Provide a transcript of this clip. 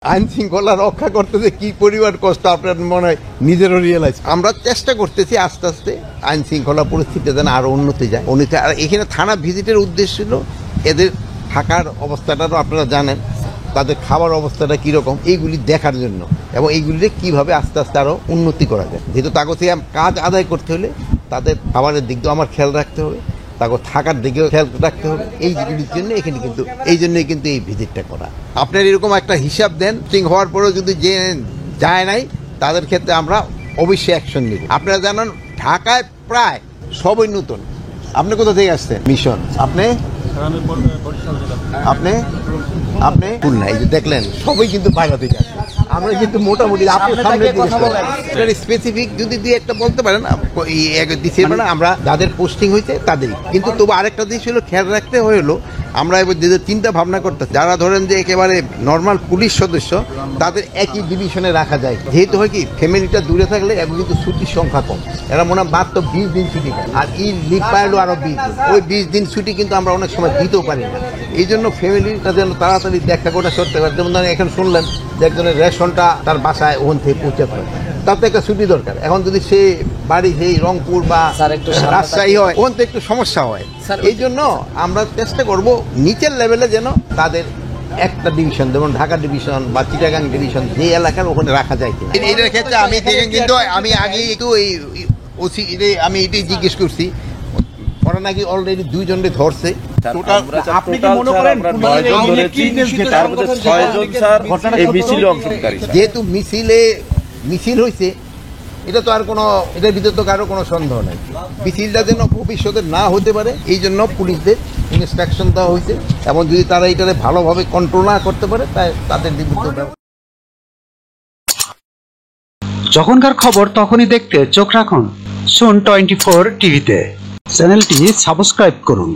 আইন শৃঙ্খলা রক্ষা করতে যে কি পরিমাণ কষ্ট আপনার মনে হয় নিজেরও রিয়েলাইজ। আমরা চেষ্টা করতেছি আস্তে আস্তে আইন শৃঙ্খলা পরিস্থিতি যেন আরো উন্নতি যায়। আর এখানে থানা ভিজিটের উদ্দেশ্য ছিল এদের থাকার অবস্থাটারও আপনারা জানেন, তাদের খাবার অবস্থাটা কীরকম এইগুলি দেখার জন্য, এবং এইগুলিতে কীভাবে আস্তে আস্তে আরও উন্নতি করা যায়। যেহেতু তাকে কাজ আদায় করতে হলে তাদের খাবারের দিক দিয়েও আমার খেয়াল রাখতে হবে, তাকে থাকার দিকেও খেয়াল রাখতে হবে। এইগুলির জন্য এখানে কিন্তু এই জন্যই কিন্তু এই ভিজিটটা করা। আপনার এরকম একটা হিসাব দেন, ঠিক হওয়ার পরেও যদি যে যায় নাই তাদের ক্ষেত্রে আমরা অবশ্যই অ্যাকশন নিব। আপনারা জানেন ঢাকায় প্রায় সবই নতুন। আপনি কোথা থেকে আসছেন? মিশন। আপনি আপনি আপনি খুলনা। এই যে দেখলেন সবই কিন্তু বাইরে থেকে আসছে। আমরা কিন্তু মোটামুটি স্পেসিফিক যদি দিয়ে একটা বলতে পারেন আমরা যাদের পোস্টিং হয়েছে তাদেরই। কিন্তু তবু আরেকটা দিক ছিল খেয়াল রাখতে হলো, আমরা এবার যে চিন্তা ভাবনা করতে যারা ধরেন যে একেবারে নর্মাল পুলিশ সদস্য তাদের একই ডিভিশনে রাখা যায়। যেহেতু হয় কি ফ্যামিলিটা দূরে থাকলে এখন কিন্তু ছুটির সংখ্যা কম, এরা মনে হয় মাত্র 20 দিন ছুটি পায়, আর এই লিভ পাইলো আরো 20 দিন। ওই 20 দিন ছুটি কিন্তু আমরা অনেক সময় দিতেও পারি না। এই জন্য ফ্যামিলিটা যেন তাড়াতাড়ি দেখা করে করতে পারে। যেমন ধরেন এখন শুনলেন যে একজনের রেশনটা তার বাসায় ওখান থেকে পৌঁছাতে পারে, তার তো একটা ছুটি দরকার। এখন যদি সে বাড়ি সেই রংপুর বা রাজশাহী হয় ওখান থেকে একটু সমস্যা হয়। এই জন্য আমরা চেষ্টা করব নিচের লেভেলে যেন তাদের একটা ডিভিশন, যেমন ঢাকা ডিভিশন বা চিটাগাং ডিভিশন যে এলাকার ওখানে রাখা যায়। এটার ক্ষেত্রে আমি দেখেন কিন্তু আমি আগে একটু ওসি আমি এটাই জিজ্ঞেস করছি, ওরা নাকি অলরেডি 2 জনকে ধরছে। আপনি কি মনে করেন যেহেতু মিছিল হয়েছে এটা তো আর কোনো, এটার ভিতরে তো কারো কোনো সন্দেহ নাই। মিছিলটা যেন ভবিষ্যতে না হতে পারে এই জন্য পুলিশদের ইনস্ট্রাকশন দেওয়া হয়েছে, এবং যদি তারা এটাকে ভালোভাবে কন্ট্রোল না করতে পারে তাই তাদের বিরুদ্ধে। যখনকার খবর তখনই দেখতে চোখ রাখুন সুন 24 টিভিতে। চ্যানেলটি সাবস্ক্রাইব করুন।